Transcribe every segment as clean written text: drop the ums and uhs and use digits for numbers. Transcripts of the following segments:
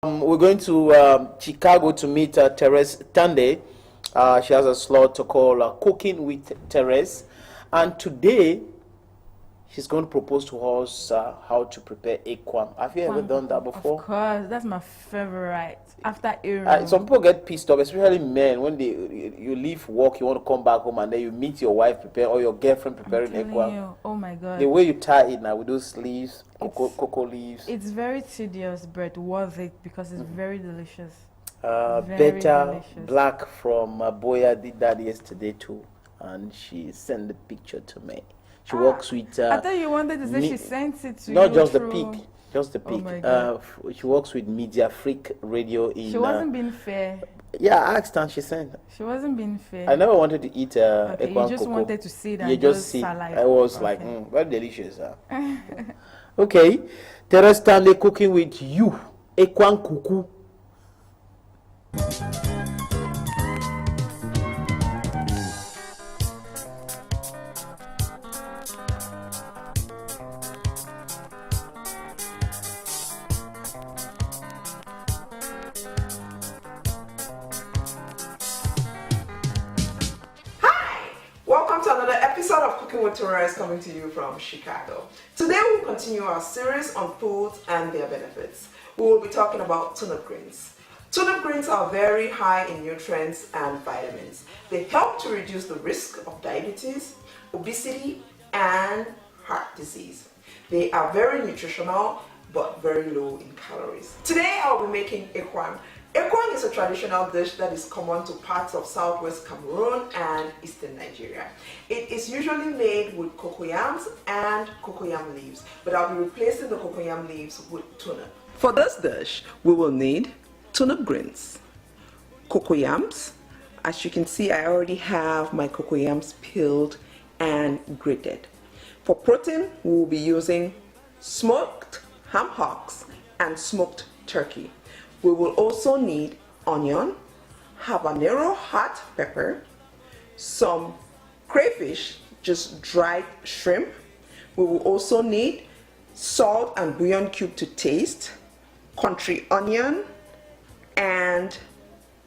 We're going to Chicago to meet Terese Tande. She has a slot to call Cooking with Terese. And today, she's going to propose to us how to prepare ekwang. Have you ever done that before? Of course, that's my favorite. After Aaron. Some people get pissed off, especially men, when you leave work, you want to come back home, and then you meet your wife preparing or your girlfriend preparing ekwang. Oh my God. The way you tie it now with those leaves, cocoa leaves. It's very tedious, but worth it because it's very delicious. Better delicious. Black from Boya did that yesterday too, and she sent the picture to me. She works with. I thought you wanted to say she sent it to you. Not just the pic, just the pic. Oh my God. She works with Media Freak Radio in. She wasn't being fair. Yeah, I asked and she sent. She wasn't being fair. I never wanted to eat okay, ekwang you just cocoa. wanted to see that. You just see. Salad. I was like, very delicious. Okay, Terese Tande cooking with you, ekwang kuku. Welcome to another episode of Cooking with Terese, coming to you from Chicago. Today we'll continue our series on foods and their benefits. We will be talking about turnip greens. Turnip greens are very high in nutrients and vitamins. They help to reduce the risk of diabetes, obesity, and heart disease. They are very nutritional but very low in calories. Today I'll be making ekwang. Ekwang is a traditional dish that is common to parts of southwest Cameroon and eastern Nigeria. It is usually made with cocoyams and cocoyam leaves, but I'll be replacing the cocoyam leaves with turnip. For this dish, we will need turnip greens, cocoyams. As you can see, I already have my cocoyams peeled and grated. For protein, we will be using smoked ham hocks and smoked turkey. We will also need onion, habanero hot pepper, some crayfish, just dried shrimp. We will also need salt and bouillon cube to taste, country onion, and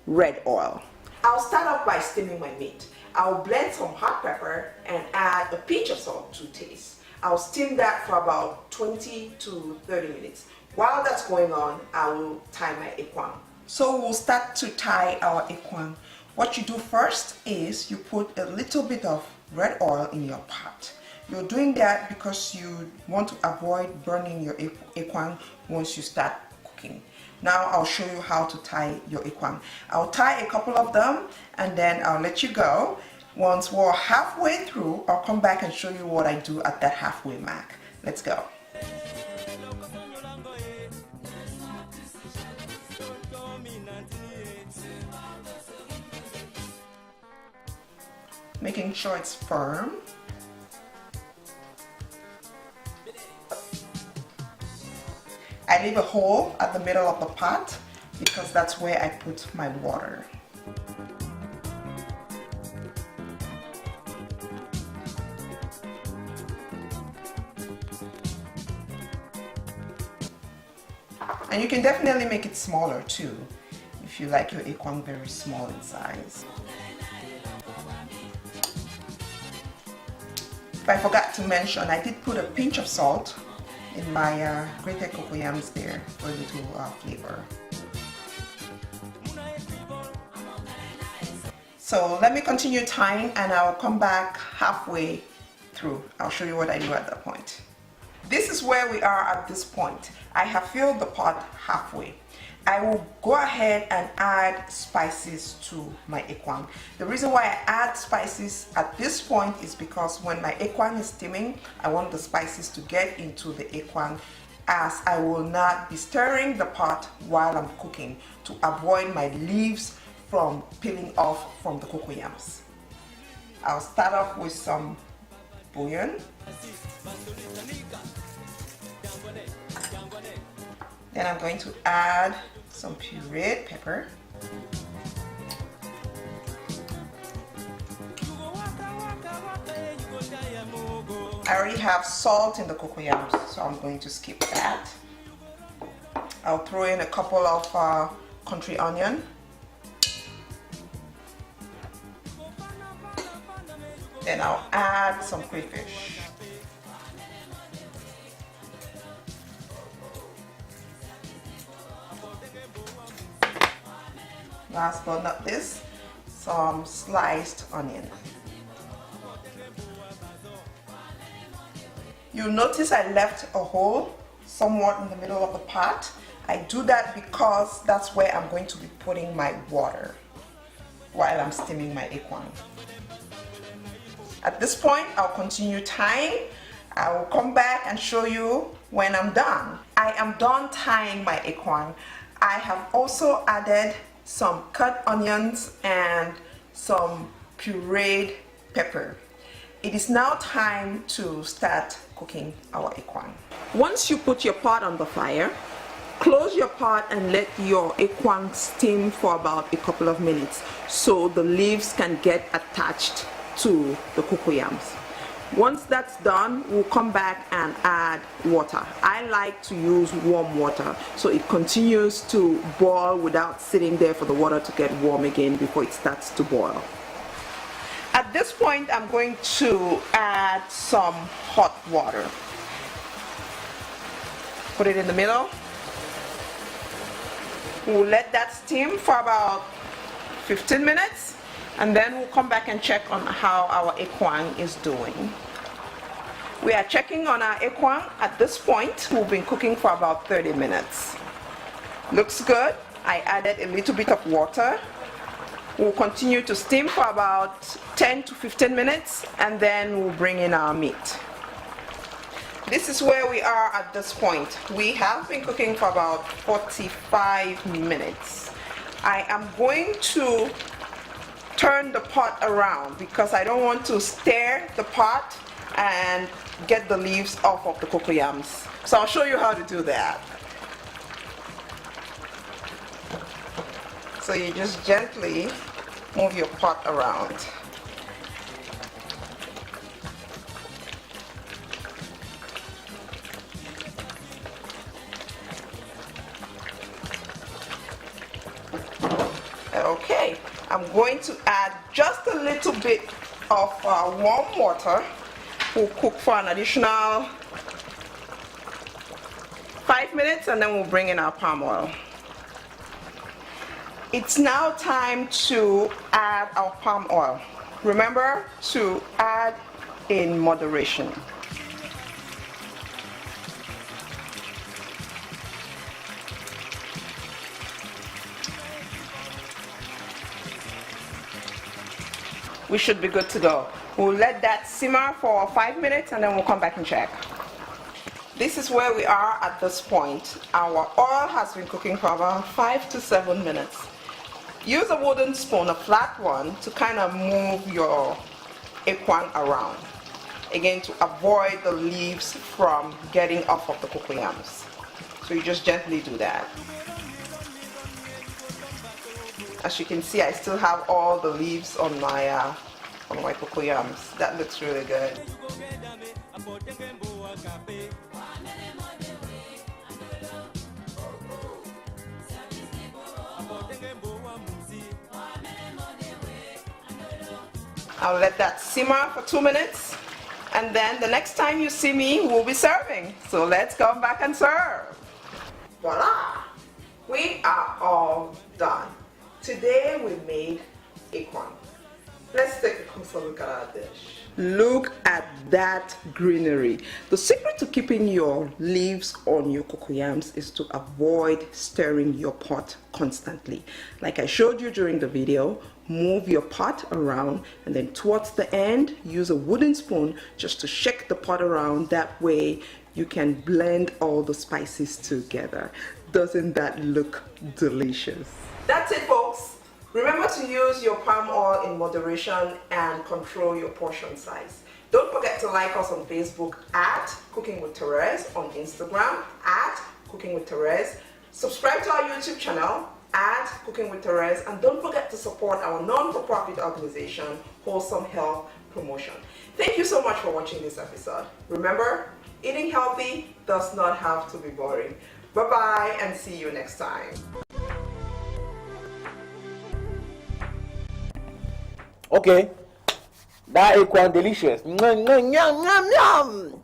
red oil. I'll start off by steaming my meat. I'll blend some hot pepper and add a pinch of salt to taste. I'll steam that for about 20 to 30 minutes. While that's going on, I will tie my ekwang. So we'll start to tie our ekwang. What you do first is you put a little bit of red oil in your pot. You're doing that because you want to avoid burning your ekwang once you start cooking. Now I'll show you how to tie your ekwang. I'll tie a couple of them and then I'll let you go. Once we're halfway through, I'll come back and show you what I do at that halfway mark. Let's go. Making sure it's firm. I leave a hole at the middle of the pot because that's where I put my water. And you can definitely make it smaller too if you like your ekwang very small in size. If I forgot to mention, I did put a pinch of salt in my grated cocoyams there for a little flavor. So let me continue tying and I'll come back halfway through. I'll show you what I do at that point. This is where we are at this point. I have filled the pot halfway. I will go ahead and add spices to my ekwang. The reason why I add spices at this point is because when my ekwang is steaming, I want the spices to get into the ekwang, as I will not be stirring the pot while I'm cooking to avoid my leaves from peeling off from the cocoyams. I'll start off with some bouillon. Then I'm going to add some pureed pepper. I already have salt in the cocoyams, so I'm going to skip that. I'll throw in a couple of country onion. Then I'll add some crayfish. Last but not least, some sliced onion. You'll notice I left a hole somewhat in the middle of the pot. I do that because that's where I'm going to be putting my water while I'm steaming my ekwang. At this point, I'll continue tying. I will come back and show you when I'm done. I am done tying my ekwang. I have also added some cut onions and some pureed pepper. It is now time to start cooking our ekwang. Once you put your pot on the fire, close your pot and let your ekwang steam for about a couple of minutes so the leaves can get attached to the cocoyams. Once that's done, we'll come back and add water. I like to use warm water so it continues to boil without sitting there for the water to get warm again before it starts to boil. At this point, I'm going to add some hot water. Put it in the middle. We'll let that steam for about 15 minutes. And then we'll come back and check on how our ekwang is doing. We are checking on our ekwang. At this point, we've been cooking for about 30 minutes. Looks good. I added a little bit of water. We'll continue to steam for about 10 to 15 minutes, and then we'll bring in our meat. This is where we are at this point. We have been cooking for about 45 minutes. I am going to turn the pot around because I don't want to stir the pot and get the leaves off of the cocoyams. So I'll show you how to do that. So you just gently move your pot around. Okay, I'm going to add just a little bit of warm water. We'll cook for an additional 5 minutes and then we'll bring in our palm oil. It's now time to add our palm oil. Remember to add in moderation. We should be good to go. We'll let that simmer for 5 minutes and then we'll come back and check. This is where we are at this point. Our oil has been cooking for about 5 to 7 minutes. Use a wooden spoon, a flat one, to kind of move your ekwang around. Again, to avoid the leaves from getting off of the cocoyams. So you just gently do that. As you can see, I still have all the leaves on my cocoyams. That looks really good. I'll let that simmer for 2 minutes, and then the next time you see me, we'll be serving. So let's come back and serve. Voila! We are all done. Today we made ekwang. Let's take a closer look at our dish. Look at that greenery. The secret to keeping your leaves on your cocoyams is to avoid stirring your pot constantly. Like I showed you during the video, move your pot around and then towards the end, use a wooden spoon just to shake the pot around. That way you can blend all the spices together. Doesn't that look delicious? That's it, folks. Remember to use your palm oil in moderation and control your portion size. Don't forget to like us on Facebook at Cooking with Terese, on Instagram at Cooking with Terese. Subscribe to our YouTube channel at Cooking with Terese, and don't forget to support our non-for-profit organization, Wholesome Health Promotion. Thank you so much for watching this episode. Remember, eating healthy does not have to be boring. Bye-bye and see you next time. Okay, that equal delicious. Yum, yum, yum, yum.